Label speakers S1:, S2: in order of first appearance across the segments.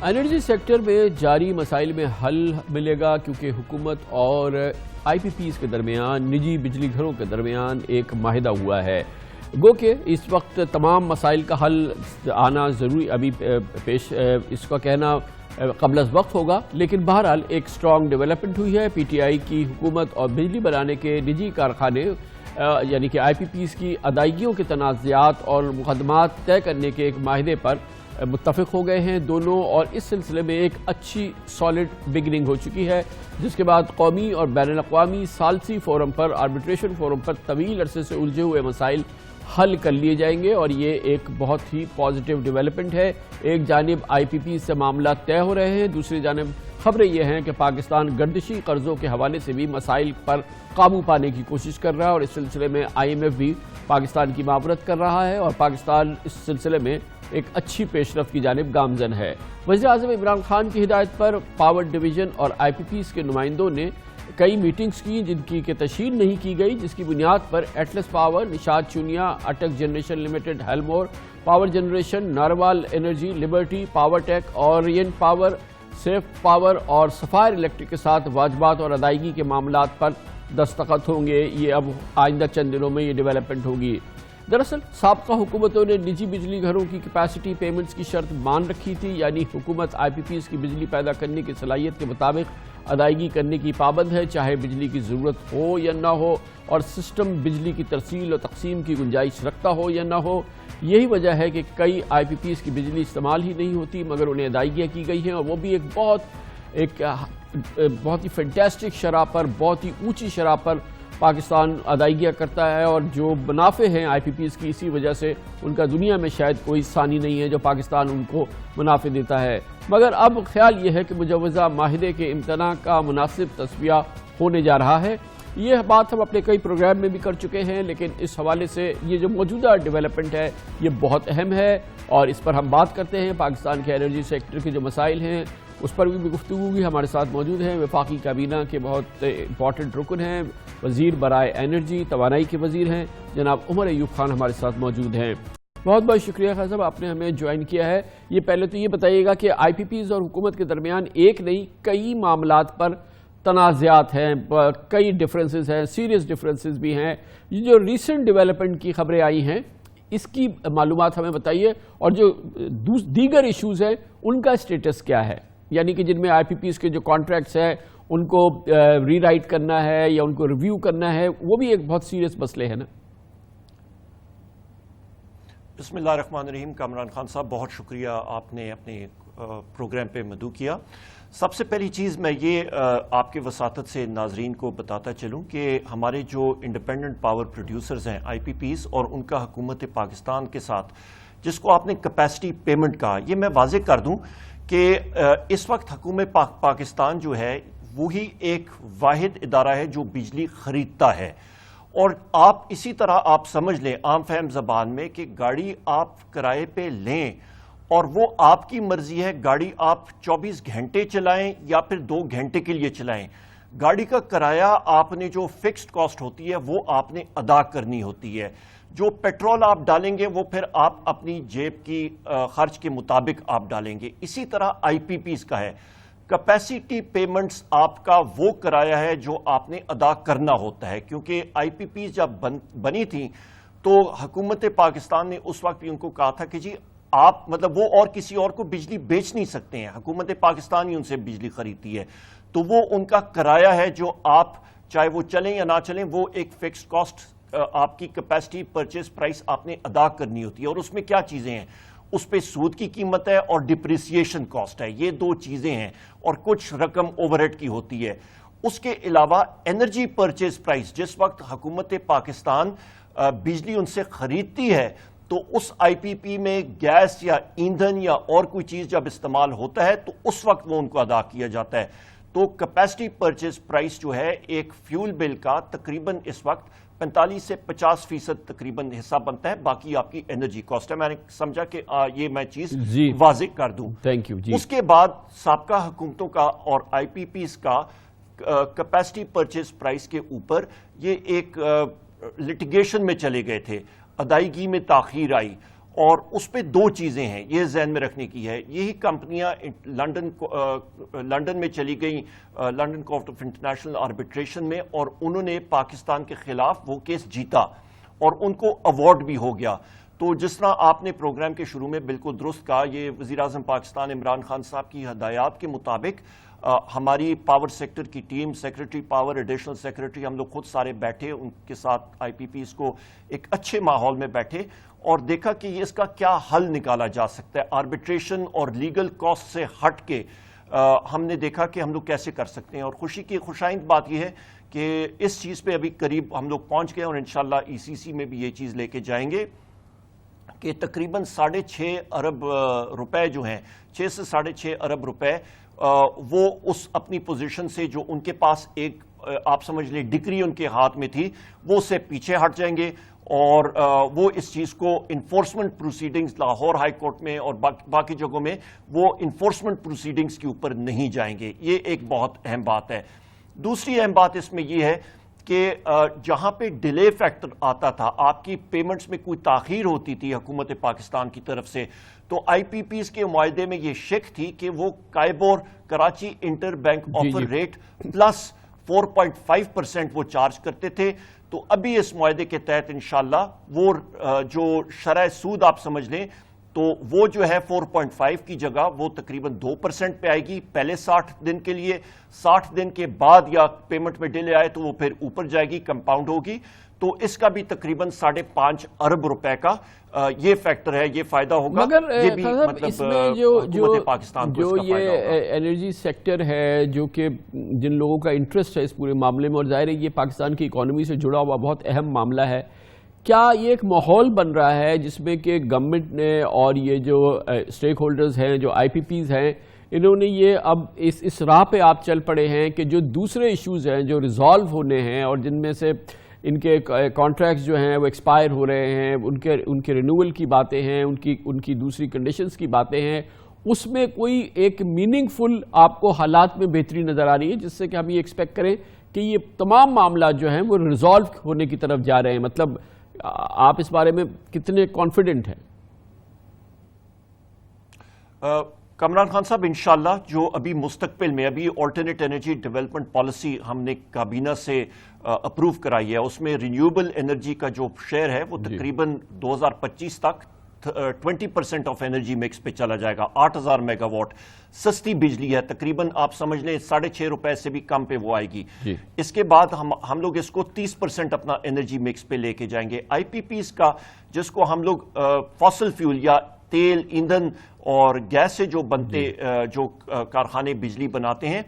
S1: Energy sector میں جاری مسائل میں حل ملے گا کیونکہ حکومت اور آئی پی پیز کے درمیان نجی بجلی گھروں کے درمیان ایک معاہدہ ہوا ہے۔ گو کہ اس وقت تمام مسائل کا حل آنا ضروری ابھی اس کا کہنا قبل از وقت ہوگا، لیکن بہرحال ایک سٹرانگ ڈیولپمنٹ ہوئی ہے۔ پی ٹی آئی کی حکومت اور بجلی بنانے کے نجی کارخانے یعنی کہ آئی پی پیز کی ادائیگیوں کے تنازعات اور مقدمات طے کرنے کے ایک معاہدے پر متفق ہو گئے ہیں دونوں، اور اس سلسلے میں ایک اچھی سالڈ بگننگ ہو چکی ہے، جس کے بعد قومی اور بین الاقوامی ثالثی فورم پر آربیٹریشن فورم پر طویل عرصے سے الجھے ہوئے مسائل حل کر لیے جائیں گے، اور یہ ایک بہت ہی پازیٹیو ڈیولپمنٹ ہے۔ ایک جانب آئی پی پی سے معاملات طے ہو رہے ہیں، دوسری جانب خبریں یہ ہیں کہ پاکستان گردشی قرضوں کے حوالے سے بھی مسائل پر قابو پانے کی کوشش کر رہا ہے، اور اس سلسلے میں آئی ایم ایف بھی پاکستان کی معاورت کر رہا ہے، اور پاکستان اس سلسلے میں ایک اچھی پیش رفت کی جانب گامزن ہے۔ وزیر اعظم عمران خان کی ہدایت پر پاور ڈویژن اور آئی پی پیز کے نمائندوں نے کئی میٹنگز کی جن کی تشہیر نہیں کی گئی، جس کی بنیاد پر Atlas Power, Nishat Chunian, Attock Generation Limited, Halmore Power Generation, Narowal Energy, Liberty Power Tech, Orient Power, Saif Power اور سفائر الیکٹرک کے ساتھ واجبات اور ادائیگی کے معاملات پر دستخط ہوں گے۔ یہ اب آئندہ چند دنوں میں یہ ڈیولپمنٹ ہوگی۔ دراصل سابقہ حکومتوں نے نجی بجلی گھروں کی کیپیسٹی پیمنٹس کی شرط مان رکھی تھی، یعنی حکومت آئی پی پیز کی بجلی پیدا کرنے کی صلاحیت کے مطابق ادائیگی کرنے کی پابند ہے، چاہے بجلی کی ضرورت ہو یا نہ ہو، اور سسٹم بجلی کی ترسیل و تقسیم کی گنجائش رکھتا ہو یا نہ ہو۔ یہی وجہ ہے کہ کئی آئی پی پیز کی بجلی استعمال ہی نہیں ہوتی، مگر انہیں ادائیگیاں کی گئی ہیں، اور وہ بھی ایک بہت ہی فینٹاسٹک شرح پر، بہت ہی اونچی شرح پر پاکستان ادائیگیاں کرتا ہے، اور جو منافع ہیں آئی پی پیز کی اسی وجہ سے ان کا دنیا میں شاید کوئی ثانی نہیں ہے جو پاکستان ان کو منافع دیتا ہے۔ مگر اب خیال یہ ہے کہ مجوزہ معاہدے کے امتناع کا مناسب تصفیہ ہونے جا رہا ہے۔ یہ بات ہم اپنے کئی پروگرام میں بھی کر چکے ہیں، لیکن اس حوالے سے یہ جو موجودہ ڈیولپمنٹ ہے یہ بہت اہم ہے، اور اس پر ہم بات کرتے ہیں۔ پاکستان کے انرجی سیکٹر کے جو مسائل ہیں اس پر بھی گفتگو ہوگی۔ ہمارے ساتھ موجود ہیں وفاقی کابینہ کے بہت امپورٹنٹ رکن ہیں، وزیر برائے انرجی توانائی کے وزیر ہیں جناب عمر ایوب خان ہمارے ساتھ موجود ہیں۔ بہت بہت شکریہ خان صاحب، آپ نے ہمیں جوائن کیا ہے۔ یہ پہلے تو یہ بتائیے گا کہ آئی پی پیز اور حکومت کے درمیان ایک نہیں کئی معاملات پر تنازعات ہیں، کئی ڈفرینسز ہیں، سیریس ڈفرینسز بھی ہیں۔ یہ جو ریسنٹ ڈیولپمنٹ کی خبریں آئی ہیں اس کی معلومات ہمیں بتائیے، اور جو دیگر ایشوز ہیں ان کا اسٹیٹس کیا ہے، یعنی کہ جن میں آئی پی پیز کے جو کانٹریکٹس ہیں ان کو ری رائٹ کرنا ہے یا ان کو ریویو کرنا ہے، وہ بھی ایک بہت سیریس مسئلے ہیں نا۔
S2: بسم اللہ الرحمن الرحیم۔ کامران خان صاحب بہت شکریہ، آپ نے اپنے پروگرام پہ مدعو کیا۔ سب سے پہلی چیز میں یہ آپ کے وساطت سے ناظرین کو بتاتا چلوں کہ ہمارے جو انڈیپینڈنٹ پاور پروڈیوسرز ہیں آئی پی پیز اور ان کا حکومت پاکستان کے ساتھ جس کو آپ نے کیپیسٹی پیمنٹ کہا، یہ میں واضح کر دوں کہ اس وقت حکومت پاکستان جو ہے وہی ایک واحد ادارہ ہے جو بجلی خریدتا ہے، اور آپ اسی طرح آپ سمجھ لیں عام فہم زبان میں کہ گاڑی آپ کرائے پہ لیں اور وہ آپ کی مرضی ہے، گاڑی آپ 24 گھنٹے چلائیں یا پھر 2 گھنٹے کے لیے چلائیں، گاڑی کا کرایہ آپ نے جو فکسڈ کاسٹ ہوتی ہے وہ آپ نے ادا کرنی ہوتی ہے۔ جو پیٹرول آپ ڈالیں گے وہ پھر آپ اپنی جیب کی خرچ کے مطابق آپ ڈالیں گے۔ اسی طرح آئی پی پیز کا ہے، کیپیسٹی پیمنٹس آپ کا وہ کرایہ ہے جو آپ نے ادا کرنا ہوتا ہے، کیونکہ آئی پی پیز جب بنی تھی تو حکومت پاکستان نے اس وقت بھی ان کو کہا تھا کہ جی آپ مطلب وہ اور کسی اور کو بجلی بیچ نہیں سکتے ہیں، حکومت پاکستان ہی ان سے بجلی خریدتی ہے، تو وہ ان کا کرایہ ہے جو آپ چاہے وہ چلیں یا نہ چلیں وہ ایک فکسڈ کاسٹ آپ کی کیپیسٹی پرچیز پرائس آپ نے ادا کرنی ہوتی ہے، اور اس میں کیا چیزیں ہیں، اس پہ سود کی قیمت ہے اور ڈپریسیشن کاسٹ ہے، یہ 2 چیزیں ہیں، اور کچھ رقم اوور ہیڈ کی ہوتی ہے۔ اس کے علاوہ انرجی پرچیز پرائس، جس وقت حکومت پاکستان بجلی ان سے خریدتی ہے تو اس آئی پی پی میں گیس یا ایندھن یا اور کوئی چیز جب استعمال ہوتا ہے تو اس وقت وہ ان کو ادا کیا جاتا ہے۔ تو کیپیسٹی پرچیز پرائس جو ہے ایک فیول بل کا تقریباً اس وقت 45 سے 50% تقریباً حصہ بنتا ہے، باقی آپ کی انرجی کاسٹ ہے۔ میں نے سمجھا کہ یہ میں چیز واضح کر دوں۔ اس کے بعد سابقہ حکومتوں کا اور آئی پی پیز کا کیپیسٹی پرچیز پرائس کے اوپر یہ ایک لٹیگیشن میں چلے گئے تھے، ادائیگی میں تاخیر آئی، اور اس پہ دو چیزیں ہیں یہ ذہن میں رکھنے کی ہے. یہی کمپنیاں لنڈن میں چلی گئیں London court of international arbitration میں, اور انہوں نے پاکستان کے خلاف وہ کیس جیتا اور ان کو ایوارڈ بھی ہو گیا. تو جس طرح آپ نے پروگرام کے شروع میں بالکل درست کہا, یہ وزیر اعظم پاکستان عمران خان صاحب کی ہدایات کے مطابق ہماری پاور سیکٹر کی team, secretary power, additional secretary, ہم لوگ خود سارے بیٹھے ان کے ساتھ آئی پی پیز کو ایک اچھے ماحول میں بیٹھے اور دیکھا کہ اس کا کیا حل نکالا جا سکتا ہے. آربیٹریشن اور لیگل کاسٹ سے ہٹ کے ہم نے دیکھا کہ ہم لوگ کیسے کر سکتے ہیں, اور خوشی کی خوشائند بات یہ ہے کہ اس چیز پہ ابھی قریب ہم لوگ پہنچ گئے اور انشاءاللہ ای سی سی میں بھی یہ چیز لے کے جائیں گے کہ تقریباً 6.5 ارب روپے جو ہیں, 6 سے 6.5 ارب روپے وہ اس اپنی پوزیشن سے جو ان کے پاس ایک آپ سمجھ لیں ڈگری ان کے ہاتھ میں تھی, وہ سے پیچھے ہٹ جائیں گے اور وہ اس چیز کو enforcement proceedings Lahore high court میں اور باقی جگہوں میں وہ انفورسمنٹ پروسیڈنگز کے اوپر نہیں جائیں گے. یہ ایک بہت اہم بات ہے. دوسری اہم بات اس میں یہ ہے کہ جہاں پہ ڈیلے فیکٹر آتا تھا, آپ کی پیمنٹس میں کوئی تاخیر ہوتی تھی حکومت پاکستان کی طرف سے, تو آئی پی پیز کے معاہدے میں یہ شک تھی کہ وہ KIBOR Karachi inter bank offer rate plus 4.5% وہ چارج کرتے تھے. تو ابھی اس معاہدے کے تحت انشاءاللہ وہ جو شرح سود آپ سمجھ لیں تو وہ جو ہے 4.5 کی جگہ وہ تقریباً 2% پہ آئے گی پہلے 60 دن کے لیے. 60 دن کے بعد یا پیمنٹ میں ڈیلے آئے تو وہ پھر اوپر جائے گی, کمپاؤنڈ ہوگی. تو اس کا بھی تقریباً 5.5 ارب روپے کا یہ فیکٹر ہے, یہ فائدہ ہوگا.
S1: مگر
S2: یہ بھی
S1: اس میں جو
S2: پاکستان کو
S1: جو یہ انرجی سیکٹر ہے جو کہ جن لوگوں کا انٹرسٹ ہے اس پورے معاملے میں, اور ظاہر ہے یہ پاکستان کی اکانومی سے جڑا ہوا بہت اہم معاملہ ہے, کیا یہ ایک ماحول بن رہا ہے جس میں کہ گورنمنٹ نے اور یہ جو اسٹیک ہولڈرز ہیں, جو آئی پی پیز ہیں, انہوں نے یہ اب اس راہ پہ آپ چل پڑے ہیں کہ جو دوسرے ایشوز ہیں جو ریزالو ہونے ہیں اور جن میں سے ان کے کانٹریکٹس جو ہیں وہ ایکسپائر ہو رہے ہیں, ان کے رینیول کی باتیں ہیں, ان کی دوسری کنڈیشنز کی باتیں ہیں, اس میں کوئی ایک میننگ فل آپ کو حالات میں بہتری نظر آ رہی ہے جس سے کہ ہم یہ ایکسپیکٹ کریں کہ یہ تمام معاملات جو ہیں وہ ریزالو ہونے کی طرف جا رہے ہیں. مطلب آپ اس بارے میں کتنے کانفیڈنٹ ہیں؟
S2: کامران خان صاحب, انشاءاللہ جو ابھی مستقبل میں ابھی آلٹرنیٹ انرجی ڈیولپمنٹ پالیسی ہم نے کابینہ سے اپروو کرائی ہے, اس میں رینیوبل انرجی کا جو شیئر ہے وہ تقریباً 2025 تک 20% آف انرجی مکس پہ چلا جائے گا. 8000 میگا واٹ سستی بجلی ہے, تقریباً آپ سمجھ لیں 6.5 روپے سے بھی کم پہ وہ آئے گی. اس کے بعد ہم لوگ اس کو 30% اپنا انرجی مکس پہ لے کے جائیں گے. آئی پی پیز کا جس کو ہم لوگ فاسل فیول یا تیل, ایندھن اور گیس سے جو بنتے جو کارخانے بجلی بناتے ہیں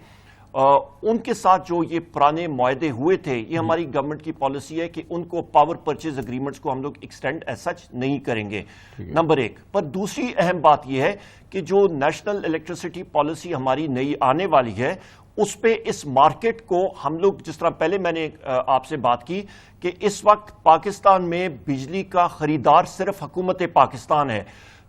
S2: ان کے ساتھ جو یہ پرانے معاہدے ہوئے تھے, یہ ہماری گورنمنٹ کی پالیسی ہے کہ ان کو پاور پرچیز اگریمنٹس کو ہم لوگ ایکسٹینڈ ایز سچ نہیں کریں گے, نمبر 1. پر دوسری اہم بات یہ ہے کہ جو نیشنل الیکٹریسٹی پالیسی ہماری نئی آنے والی ہے اس پہ اس مارکیٹ کو ہم لوگ, جس طرح پہلے میں نے آپ سے بات کی کہ اس وقت پاکستان میں بجلی کا خریدار صرف حکومت پاکستان ہے,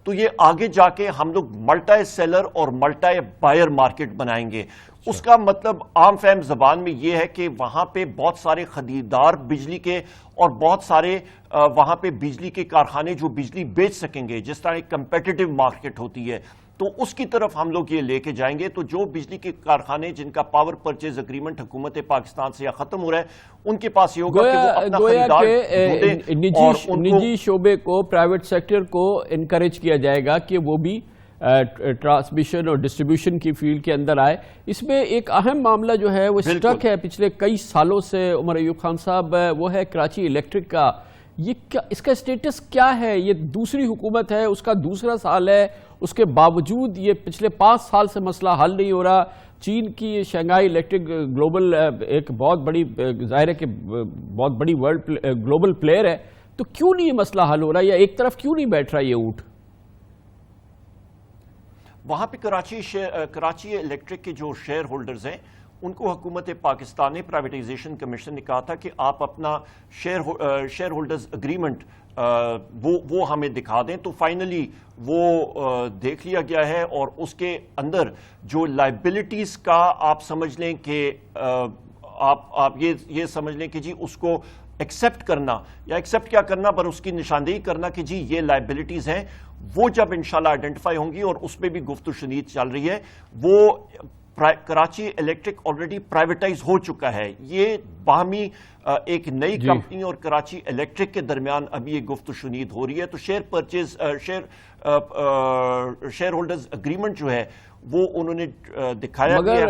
S2: تو یہ آگے جا کے ہم لوگ ملٹی سیلر اور ملٹی بائر مارکیٹ بنائیں گے. اس کا مطلب عام فہم زبان میں یہ ہے کہ وہاں پہ بہت سارے خریدار بجلی کے اور بہت سارے وہاں پہ بجلی کے کارخانے جو بجلی بیچ سکیں گے, جس طرح ایک کمپیٹیٹو مارکیٹ ہوتی ہے, تو اس کی طرف ہم لوگ یہ لے کے جائیں گے. تو جو بجلی کے کارخانے جن کا پاور پرچیز اگریمنٹ حکومت پاکستان سے یا ختم ہو رہا ہے, ان کے پاس یہ ہوگا کہ وہ اپنا خریدار ڈھونڈیں اور
S1: نجی شعبے کو, پرائیویٹ سیکٹر کو انکریج کیا جائے گا کہ وہ بھی ٹرانسمیشن اور ڈسٹریبیوشن کی فیلڈ کے اندر آئے. اس میں ایک اہم معاملہ جو ہے وہ اسٹرک ہے پچھلے کئی سالوں سے عمر ایوب خان صاحب, وہ ہے کراچی الیکٹرک کا. اس کا اسٹیٹس کیا ہے؟ یہ دوسری حکومت ہے, اس کا دوسرا سال ہے, اس کے باوجود یہ پچھلے 5 سال سے مسئلہ حل نہیں ہو رہا. چین کی شنگھائی الیکٹرک گلوبل ایک بہت بڑی, ظاہر ہے کہ بہت بڑی ورلڈ گلوبل پلیئر ہے, تو کیوں نہیں یہ مسئلہ حل ہو رہا, یا ایک طرف کیوں نہیں بیٹھ رہا یہ اونٹ؟
S2: وہاں پہ کراچی الیکٹرک کے جو شیئر ہولڈرز ہیں ان کو حکومت پاکستان نے, پرائیویٹائزیشن کمیشن نے کہا تھا کہ آپ اپنا شیئر ہولڈرز اگریمنٹ وہ ہمیں دکھا دیں. تو فائنلی وہ دیکھ لیا گیا ہے اور اس کے اندر جو لائبلٹیز کا آپ سمجھ لیں کہ آپ یہ سمجھ لیں کہ جی اس کو ایکسیپٹ کرنا یا ایکسیپٹ کیا کرنا پر اس کی نشاندہی کرنا کہ جی یہ لائبلٹیز ہیں، وہ جب انشاءاللہ آئیڈینٹیفائی ہوں گی، اور اس پہ بھی گفت و شنید چل رہی ہے. وہ کراچی الیکٹرک آلریڈی پرائیویٹائز ہو چکا ہے. یہ باہمی ایک نئی کمپنی اور کراچی الیکٹرک کے درمیان ابھی یہ گفت و شنید ہو رہی ہے. تو شیئر ہولڈرز اگریمنٹ جو ہے وہ انہوں نے دکھایا.
S1: مگر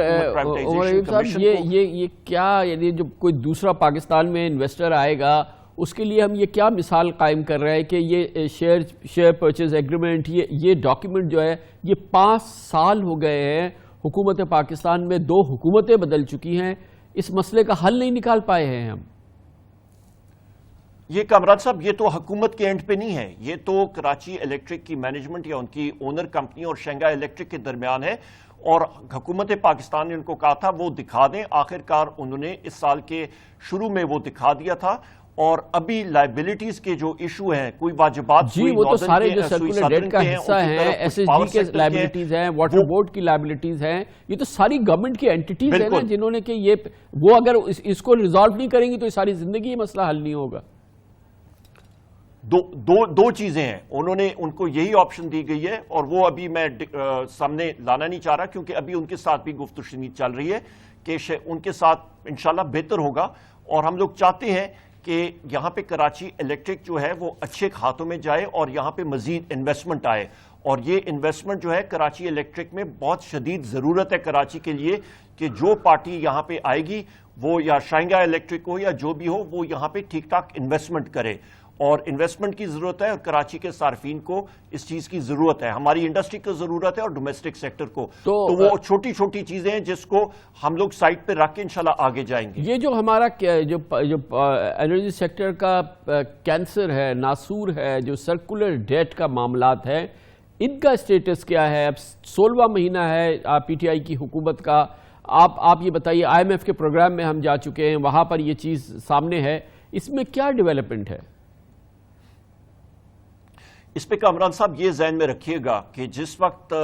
S1: یہ کیا، یعنی جب کوئی دوسرا پاکستان میں انویسٹر آئے گا اس کے لیے ہم یہ کیا مثال قائم کر رہے ہیں کہ یہ شیئر پرچیز ایگریمنٹ، یہ ڈاکیومنٹ جو ہے یہ 5 سال ہو گئے ہیں، حکومت پاکستان میں 2 حکومتیں بدل چکی ہیں، اس مسئلے کا حل نہیں نکال پائے ہیں ہم.
S2: یہ کامران صاحب یہ تو حکومت کے اینڈ پہ نہیں ہے، یہ تو کراچی الیکٹرک کی مینجمنٹ یا ان کی اونر کمپنی اور شنگھائی الیکٹرک کے درمیان ہے. اور حکومت پاکستان نے ان کو کہا تھا وہ دکھا دیں. آخرکار انہوں نے اس سال کے شروع میں وہ دکھا دیا تھا. اور ابھی لائبلٹیز کے جو ایشو ہیں، کوئی واجبات،
S1: جی وہ تو سارے جو سرکولر ڈیٹ کا حصہ ہیں، ایس ایس جی کے لائبلٹیز ہیں، واٹر بورڈ کی لائبلٹیز ہیں، یہ تو ساری گورنمنٹ کی اینٹیٹیز ہیں نا، جنہوں نے کہ یہ وہ اگر اس کو ریزالو نہیں کریں گی تو ساری زندگی یہ مسئلہ حل نہیں ہوگا.
S2: دو چیزیں ہیں، انہوں نے ان کو یہی آپشن دی گئی ہے، اور وہ ابھی میں سامنے لانا نہیں چاہ رہا کیونکہ ابھی ان کے ساتھ بھی گفت و شنید چل رہی ہے کہ ان کے ساتھ انشاءاللہ بہتر ہوگا. اور ہم لوگ چاہتے ہیں کہ یہاں پہ کراچی الیکٹرک جو ہے وہ اچھے ہاتھوں میں جائے اور یہاں پہ مزید انویسٹمنٹ آئے. اور یہ انویسٹمنٹ جو ہے کراچی الیکٹرک میں بہت شدید ضرورت ہے کراچی کے لیے کہ جو پارٹی یہاں پہ آئے گی وہ یا شنگھائی الیکٹرک ہو یا جو بھی ہو، وہ یہاں پہ ٹھیک ٹھاک انویسٹمنٹ کرے. اور انویسٹمنٹ کی ضرورت ہے، اور کراچی کے صارفین کو اس چیز کی ضرورت ہے، ہماری انڈسٹری کو ضرورت ہے اور ڈومیسٹک سیکٹر کو. تو وہ چھوٹی چھوٹی چیزیں ہیں جس کو ہم لوگ سائٹ پہ رکھ کے انشاءاللہ آگے جائیں گے.
S1: یہ جو ہمارا جو انرجی سیکٹر کا کینسر ہے، ناسور ہے، جو سرکولر ڈیٹ کا معاملات ہے، ان کا اسٹیٹس کیا ہے؟ اب 16واں مہینہ ہے پی ٹی آئی کی حکومت کا. آپ یہ بتائیے، آئی ایم ایف کے پروگرام میں ہم جا چکے ہیں، وہاں پر یہ چیز سامنے ہے، اس میں کیا ڈیولپمنٹ ہے؟
S2: اس پہ کامران صاحب یہ ذہن میں رکھیے گا کہ جس وقت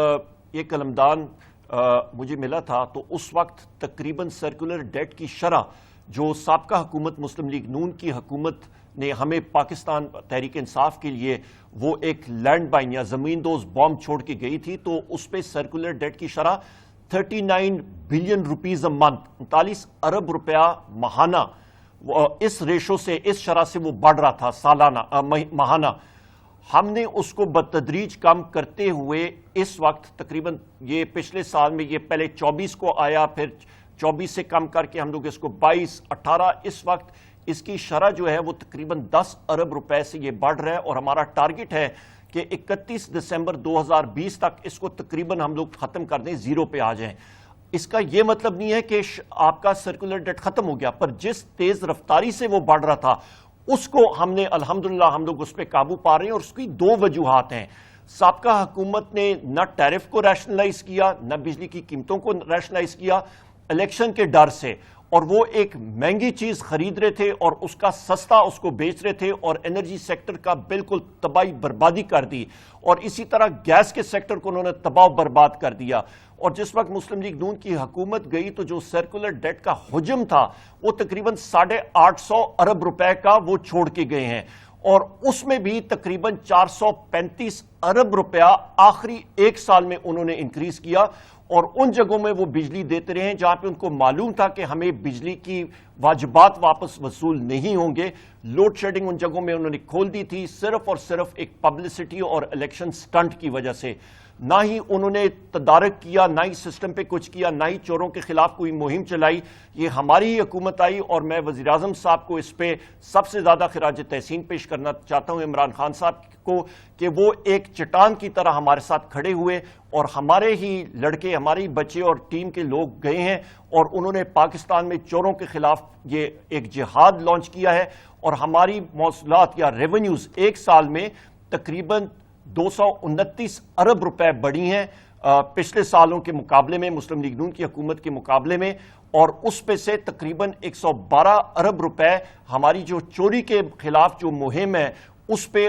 S2: یہ قلمدان مجھے ملا تھا تو اس وقت تقریباً سرکولر ڈیٹ کی شرح جو سابقہ حکومت مسلم لیگ نون کی حکومت نے ہمیں پاکستان تحریک انصاف کے لیے وہ ایک لینڈ بائن یا زمین دوز بام چھوڑ کے گئی تھی، تو اس پہ سرکولر ڈیٹ کی شرح 39 بلین روپیز منتھ، 39 ارب روپیہ ماہانہ، اس ریشو سے، اس شرح سے وہ بڑھ رہا تھا سالانہ ماہانہ. ہم نے اس کو بتدریج کم کرتے ہوئے اس وقت تقریباً یہ پچھلے سال میں یہ پہلے 24 کو آیا، پھر 24 سے کم کر کے ہم لوگ اس کو 22، 18، اس وقت اس کی شرح جو ہے وہ تقریباً 10 ارب روپے سے یہ بڑھ رہا ہے. اور ہمارا ٹارگٹ ہے کہ 31 دسمبر 2020 تک اس کو تقریباً ہم لوگ ختم کر دیں، 0 پہ آ جائیں. اس کا یہ مطلب نہیں ہے کہ آپ کا سرکولر ڈیٹ ختم ہو گیا، پر جس تیز رفتاری سے وہ بڑھ رہا تھا اس کو ہم نے الحمدللہ ہم لوگ اس پہ قابو پا رہے ہیں. اور اس کی 2 وجوہات ہیں. سابقہ حکومت نے نہ ٹیرف کو ریشنلائز کیا، نہ بجلی کی قیمتوں کو ریشنلائز کیا، الیکشن کے ڈر سے، اور وہ ایک مہنگی چیز خرید رہے تھے اور اس کا سستا اس کو بیچ رہے تھے، اور انرجی سیکٹر کا بالکل تباہی بربادی کر دی. اور اسی طرح گیس کے سیکٹر کو انہوں نے تباہ برباد کر دیا. اور جس وقت مسلم لیگ نون کی حکومت گئی تو جو سرکولر ڈیٹ کا حجم تھا وہ تقریباً 850 ارب روپے کا وہ چھوڑ کے گئے ہیں. اور اس میں بھی تقریباً 435 ارب روپیہ آخری 1 سال میں انہوں نے انکریز کیا. اور ان جگہوں میں وہ بجلی دیتے رہے جہاں پہ ان کو معلوم تھا کہ ہمیں بجلی کی واجبات واپس وصول نہیں ہوں گے. لوڈ شیڈنگ ان جگہوں میں انہوں نے کھول دی تھی صرف اور صرف ایک پبلسٹی اور الیکشن سٹنٹ کی وجہ سے. نہ ہی انہوں نے تدارک کیا، نہ ہی سسٹم پہ کچھ کیا، نہ ہی چوروں کے خلاف کوئی مہم چلائی. یہ ہماری ہی حکومت آئی اور میں وزیراعظم صاحب کو اس پہ سب سے زیادہ خراج تحسین پیش کرنا چاہتا ہوں، عمران خان صاحب کو، کہ وہ ایک چٹان کی طرح ہمارے ساتھ کھڑے ہوئے اور ہمارے ہی لڑکے، ہمارے ہی بچے اور ٹیم کے لوگ گئے ہیں اور انہوں نے پاکستان میں چوروں کے خلاف یہ ایک جہاد لانچ کیا ہے. اور ہماری موصولات یا ریونیوز 1 سال میں تقریباً 229 ارب روپے بڑھی ہیں پچھلے سالوں کے مقابلے میں، مسلم لیگ نون کی حکومت کے مقابلے میں. اور اس پہ سے تقریباً 112 ارب روپے ہماری جو چوری کے خلاف جو مہم ہے اس پہ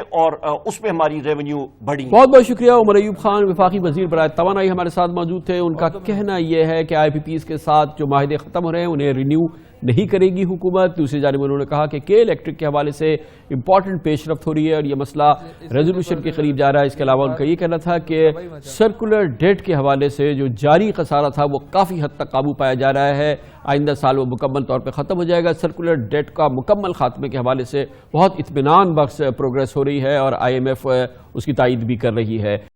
S2: ہماری ریونیو بڑھی.
S1: بہت بہت شکریہ. عمر ایوب خان وفاقی وزیر برائے توانائی ہمارے ساتھ موجود تھے. ان کا کہنا یہ ہے کہ آئی پی پیز کے ساتھ جو معاہدے ختم ہو رہے ہیں انہیں رینیو نہیں کرے گی حکومت۔ دوسری جانب انہوں نے کہا کہ الیکٹرک کے حوالے سے امپورٹنٹ پیش رفت ہو رہی ہے اور یہ مسئلہ ریزولوشن کے قریب جا رہا ہے۔ اس کے علاوہ ان کا یہ کہنا تھا کہ سرکولر ڈیٹ کے حوالے سے جو جاری خسارہ تھا وہ کافی حد تک قابو پایا جا رہا ہے، آئندہ سال وہ مکمل طور پہ ختم ہو جائے گا۔ سرکولر ڈیٹ کا مکمل خاتمے کے حوالے سے بہت اطمینان بخش پروگریس ہو رہی ہے اور IMF اس کی تائید بھی کر رہی ہے۔